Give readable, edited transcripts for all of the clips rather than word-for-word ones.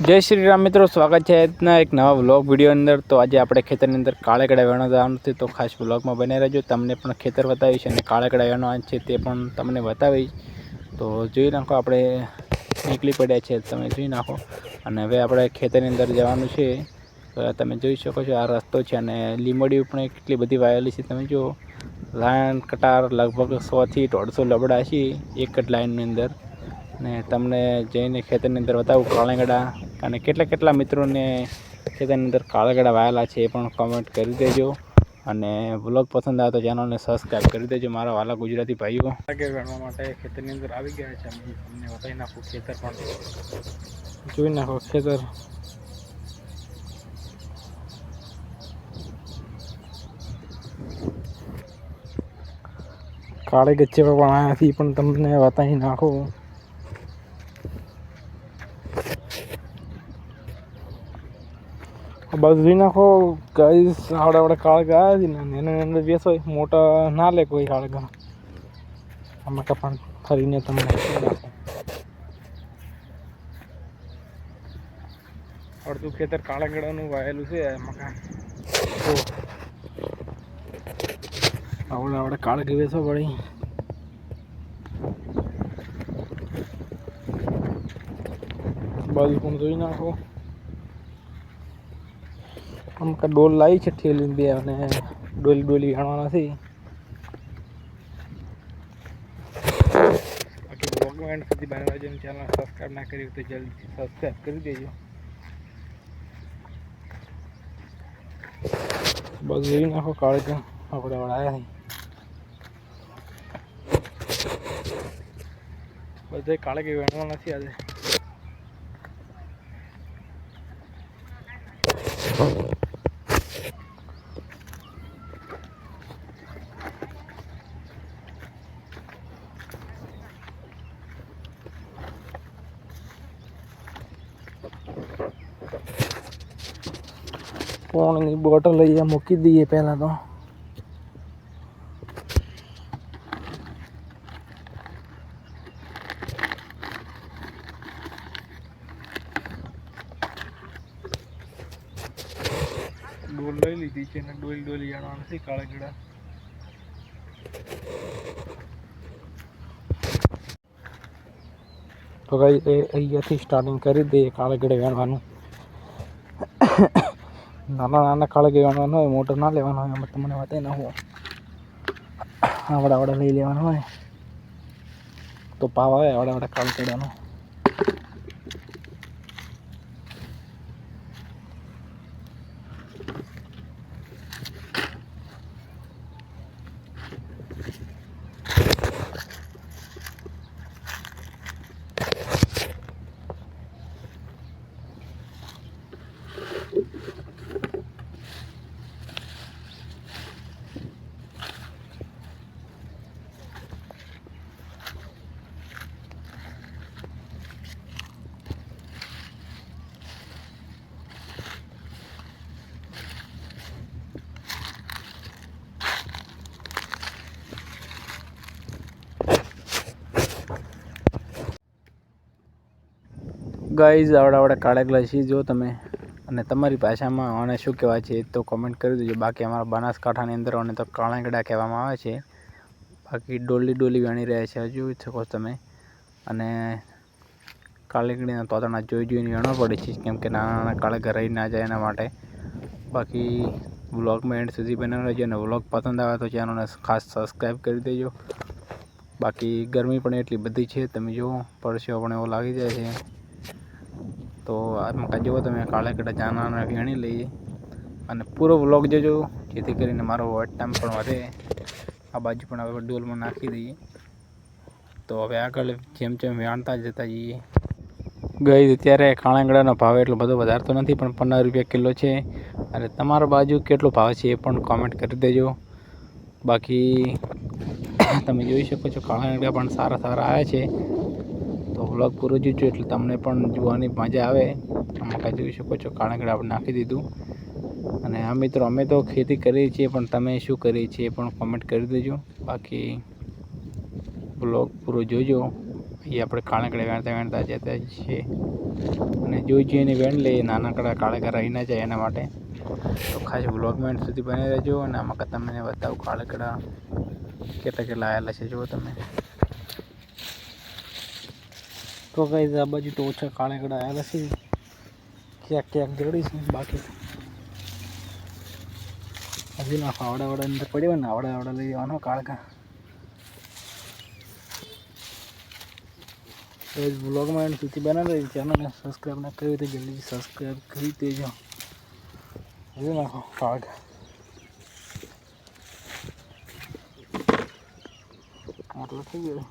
जय श्री राम मित्रों, स्वागत है इतना एक नवा व्लॉग वीडियो अंदर। तो आज आप खेतर अंदर काळेकड़ा वेणवा जवानुं छे, तो खास व्लॉग में बने रहो। तमने पण खेतर बतावीश अने काळेकड़ा वेणवा छे ते पण तमने बतावीश। तो जोई नाखो, आपणे निकली पड्या छे, तमे जोई नाखो। अने हवे आपणे खेतरनी अंदर जवानुं छे। तो तमे जोई शको छो आ रस्तो छे अने લીમડીઓ पण કેટલી બધી વાયેલી છે। તમે જો લાइन कटार लगभग 100 થી 150 લબડા છે एक ज लाइननी अंदर। ने तमने जईने खेतरनी अंदर बतावुं काळेकड़ा अने केटला केटला मित्रोने खेतरनी अंदर काळेकड़ा वाયેલા છે એ પણ कमेंट करी देजो। અને વ્લોગ પસંદ આવે તો ચેનલને સબસ્ક્રાઈબ કરી દેજો મારા વાલા ગુજરાતી ભાઈઓ। આગે વેણવા માટે ખેતરની અંદર આવી ગયા છે। અમે તમને બતાવી નાખું ખેતર પણ જોઈ નાખો। ખેતર કાળે ગચ્ચે પણ આવ્યા છે, પણ તમને બતાવી નાખું। बस भी नाखो गाइस, आवड़े आवड़े काळगा आया ने बेसो मोटा ना ले कोई काळगा आमा का पण फरीने तमने नाखो। और तू खेतर काळगडाનું વાયેલું છે મકા। તો આવડે આવડે કાળગી બેસો પડી। बाजू पण જોઈ નાખો। हमका डोल लाई छे ठेली बे अने डोली डोली गणवाना छे। बाकी ब्लॉग में एंड सुधी बने रहजो। चैनल सब्सक्राइब ना करी तो जल्दी सब्सक्राइब कर देजो। बस यही नाखो काळगा आपणे आया है बधे काळगे वेणवाना छे आज। पानी बोतल लईए मूकी दीए पहला तो। डोल लई लीधी छे ने डोली डोली जाणवानुं छे काळेगड़ा। तो गाइस अहींयाथी स्टार्टिंग करी दઈએ काळेगड़े वेणवानुं। नाना नाना काळगे वेणवाना होय, मोटो ना लेवानो होय। आमां तमने बतावी नाखुं आवड़ा आवड़ा लई लेवानो होय तो भाव आवे आवड़ा आवड़ा काळगड़ानो। गाइज आवड़ा आवड़ा काळेगला छे जो तमे अने तमारी भाषामां आने शुं कहेवाय छे तो कमेंट करी देजो। बाकी अमारा बनासकांठानी अंदर आने तो काळेगड़ा कहेवामां आवे छे। बाकी डोली डोली वणी रह्या छे जोई शको तमे। अने काळेगड़ीना तोतरा जोई जोईने वणवा पड़े छे केम के नाना नाना काळेगा रही ना जाय एना माटे। बाकी व्लॉग में एंड सुधी बने रह्यो अने व्लॉग पसंद आवे तो चेनलने खास सब्सक्राइब करी देजो। बाकी गर्मी पण एटली बधी छे, तमे जो परसेवो पण एवो लागी जाय छे। तो आमका जो तमे काळेगड़ा जाणवाना वीणी लईए अने पूरो व्लॉग जोजो जेथी करीने मारो वॉच टाइम पण वधे। आ बाजू पण हवे डोलमां नाखी दईए तो हवे आगळ जेम जेम वेणता जता जईए। गई अत्यारे काळेगड़ानो भाव एटलो बधो वधारतो नथी पण 15 रुपया किलो छे। अने तमारा बाजू केटलो भाव छे ए पण कमेंट करी देजो। बाकी तमे जोई शको छो काळेगड़ा पण सारा सारा आया छे। तो व्लॉग पूरो जोजो એટલે તમને પણ જોવાની મજા આવે। આમાં જોઈ શકો છો કાળાંગડા આપણે નાખી દીધું। અને આ મિત્રો અમે તો ખેતી કરીએ છીએ, પણ તમે શું કરીએ છીએ એ પણ કમેન્ટ કરી દેજો। બાકી બ્લોગ પૂરો જોજો એ આપણે કાળેકડે વેણતા વેણતા જતા છીએ અને જોઈ જોઈને વેણ લઈએ, નાનકડા કાળેકડા રહી ના જાય એના માટે. તો ખાસ વ્લોગમાં એન્ડ સુધી બની રહેજો અને આમાં તમને બતાવું કાળેકડા કેટલા કેટલા આવેલા છે જુઓ તમે. તો ગાઈસ આ બાજુ તો ઓછા કાળેકડા આવેલા છે, ક્યાંક ક્યાંક જડી છે, બાકી હજી ના આવડા આવડા અંદર પડ્યો ને આવડા આવડા લઈ જવાનો કાળકા. વ્લોગમાં એન્ડ સુધી બનાવી રહી, ચેનલને સબસ્ક્રાઈબ ના કરી તો જલ્દી સબસ્ક્રાઈબ કરી દેજો. હજી નાખો કાળકા આટલું થઈ ગયું.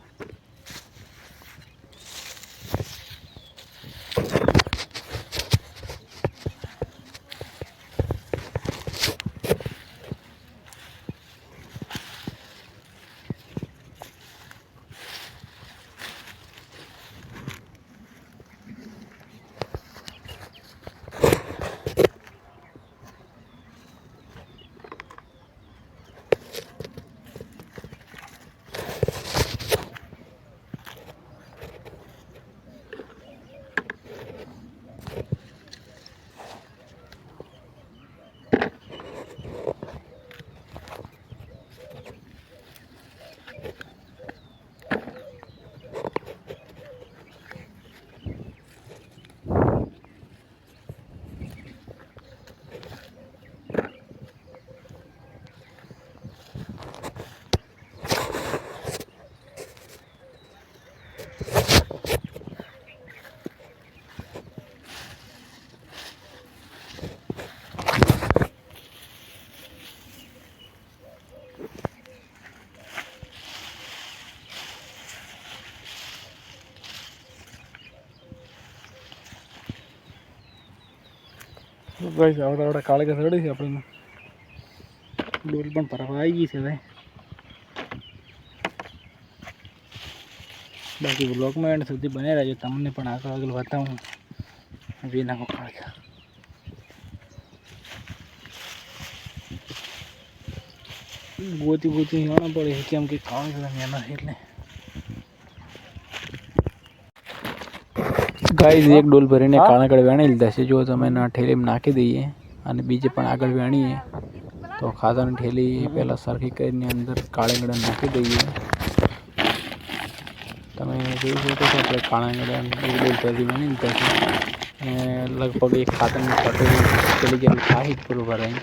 ગાઈસ આવડા આવડા કાળકા ચડી છે આપણને, ડોલ પણ ભરવા આવી ગઈ છે હવે. બાકી બ્લોગમાં એન્ડ સુધી બને રહેજો, તમને પણ આગળ આગળ બતાવું નાખો કાળકા. ગોતી ગોતી જાણા પડે કેમ કે કાળકા મેના એટલે. ગાઈસ એક ડોલ ભરીને કાળકડે વેણી લીધા છે, જો તમે એના ઠેલીમાં નાખી દઈએ અને બીજે પણ આગળ વેણીએ તો ખાતરની ઠેલી પહેલાં સરખી કરીને અંદર કાળેંગડા નાખી દઈએ. તમે જોઈ શકો છો આપણે કાળેંગડા એક ડોલ ભરી વેણી લીધા છે અને લગભગ એક ખાતરની કટોરી પેલી જેટલું થાય પૂરું ભરાય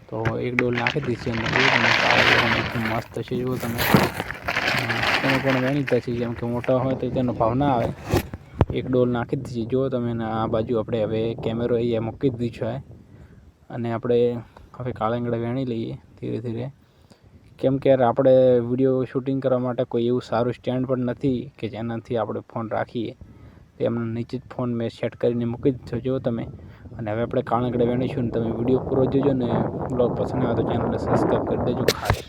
તો એક ડોલ નાખી દઈશું અંદર. જો તમે કાળેંગડા એકદમ મસ્ત છે, જુઓ તમે પણ વેણી લીધા છે, જેમ કે મોટા હોય તો તેનો ભાવ ના આવે. એક ડોલ નાખી દીધી જો તમે, આ બાજુ આપણે હવે કેમેરો અહીંયા મૂકી દીધું છે અને આપણે હવે કાળેંગડા વેણી લઈએ ધીરે ધીરે. કેમ કે યાર આપણે વિડીયો શૂટિંગ કરવા માટે કોઈ એવું સારું સ્ટેન્ડ પણ નથી કે જેનાથી આપણે ફોન રાખીએ. એમના નીચે જ ફોન મેં સેટ કરીને મૂકી દીધો જો તમે. અને હવે આપણે કાળેંગડા વેણીશું ને તમે વિડીયો પૂરો જોજો ને બ્લોગ પસંદ આવે તો ચેનલને સબસ્ક્રાઈબ કરી દેજો ખાસ.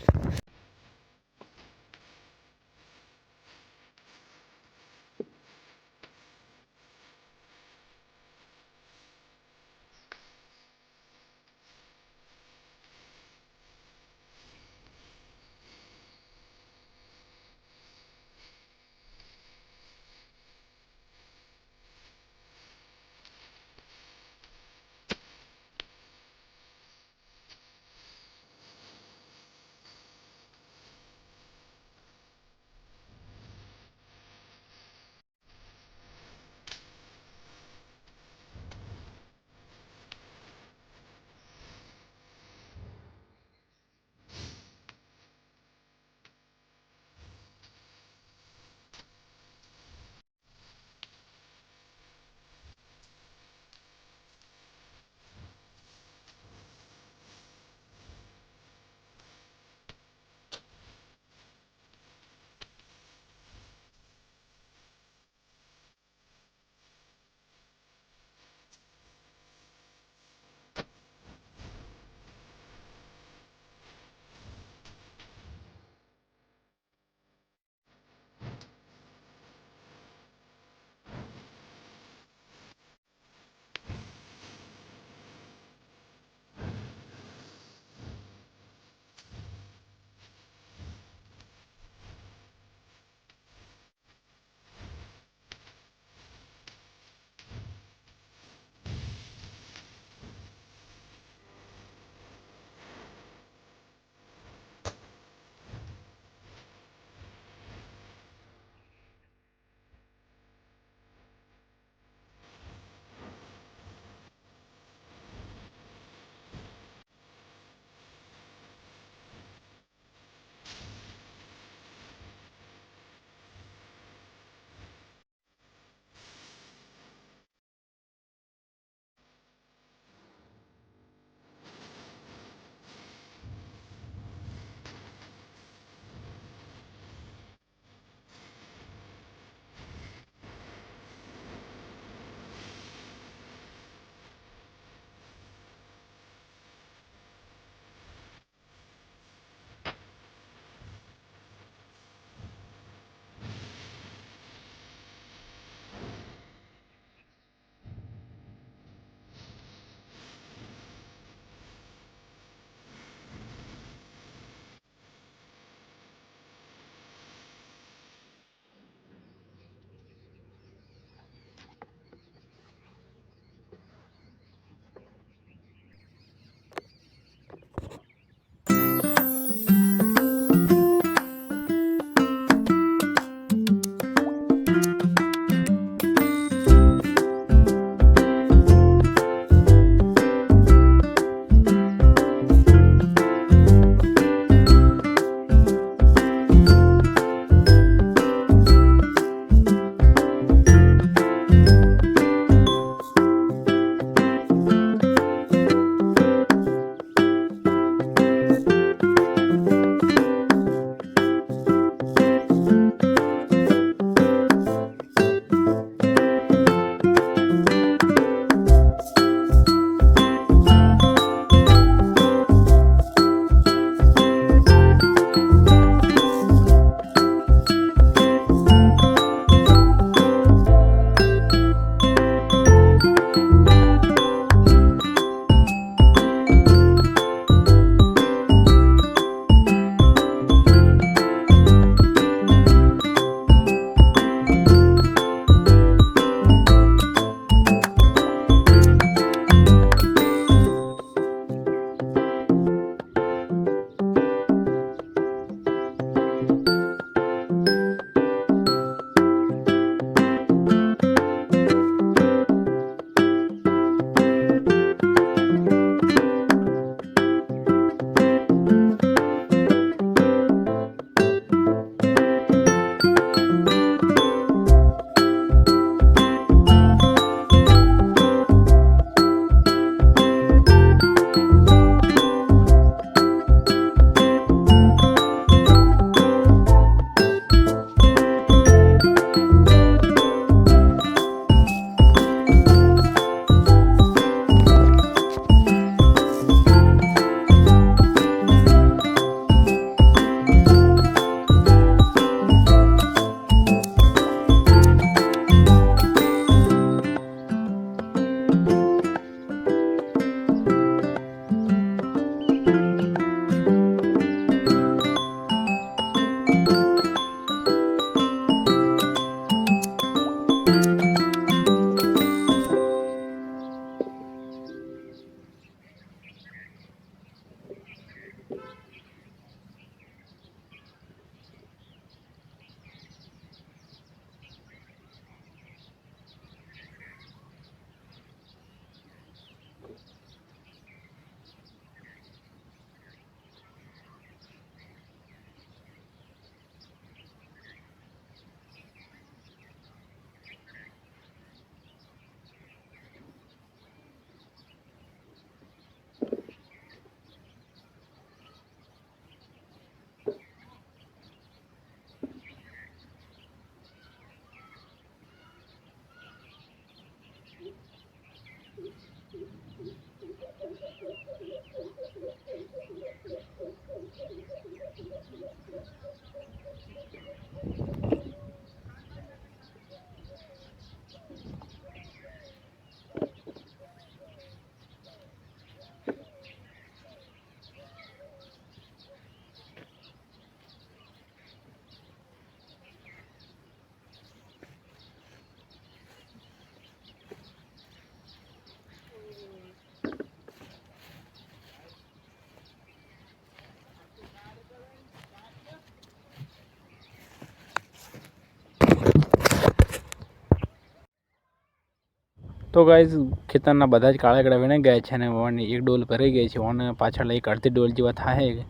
તો ગાઈઝ ખેતરના બધા જ કાળાકડા વીણાઈ ગયા છે અને ઓની એક ડોલ ભરાઈ ગઈ છે. ઓને પાછળ એક અડધી ડોલ જેવા થાય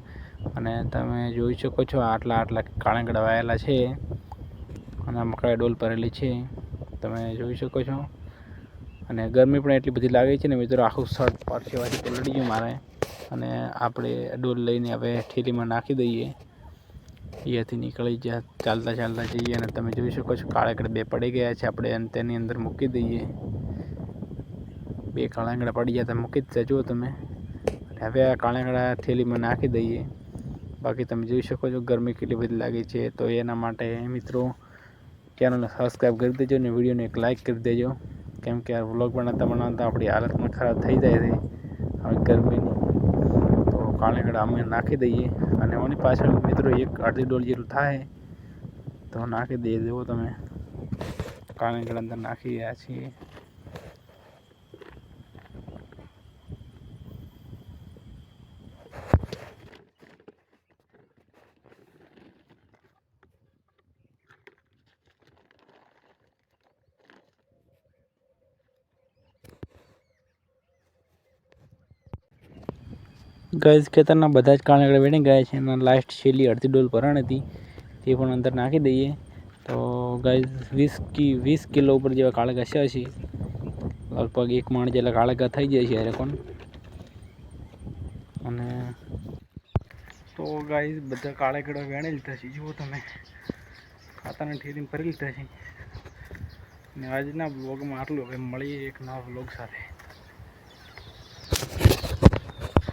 અને તમે જોઈ શકો છો આટલા કાળાકડા વાયેલા છે અને મકાઈ ડોલ ભરેલી છે તમે જોઈ શકો છો. અને ગરમી પણ એટલી બધી લાગે છે ને મિત્રો, આખું શર્ટ પરસેવાથી પલળી ગયું મારે. અને આપણે ડોલ લઈને હવે ઠેલીમાં નાખી દઈએ. અહીંયાથી નીકળી ગયા ચાલતા ચાલતા જઈએ અને તમે જોઈ શકો છો કાળાકડા બે પડી ગયા છે. આપણે તેની અંદર મૂકી દઈએ. બે કાળાંગડા પડી ગયા, મૂકી જ દેજો તમે. હવે આ કાળાંગડા થેલીમાં નાખી દઈએ. બાકી તમે જોઈ શકો છો ગરમી કેટલી બધી લાગે છે. તો એના માટે મિત્રો ચેનલને સબસ્ક્રાઈબ કરી દેજો અને વિડીયોને એક લાઇક કરી દેજો. કેમ કે આ વ્લોગ બનાવતા આપણી હાલત પણ ખરાબ થઈ જાય છે હવે ગરમીની. તો કાળાંગડા અમે નાખી દઈએ અને ઓની પાછળ મિત્રો એક અડધી ડોલ જેટલું થાય તો નાખી દઈએ. જુઓ તમે કાળાંગડા અંદર નાખી રહ્યા છીએ. ગાઈઝ ખેતરના બધા જ કાળાંગડા વીણી ગયા છે અને લાસ્ટ છેલ્લી અડધી ડોલ ભરાણ હતી તે પણ અંદર નાખી દઈએ. તો ગાઈઝ 20 કિલો ઉપર જેવા કાળાંગા છે. લગભગ 1 મણ જેટલા કાળાંગા થઈ જાય છે. પણ અને તો ગાઈઝ બધા કાળાંગડા વેણી લીધા છે. જુઓ તમે ખાતાની ઠેલીમાં ભરી લીધા છે. અને આજના બ્લોગમાં આટલું. હવે મળીએ એક નવા બ્લોગ સાથે.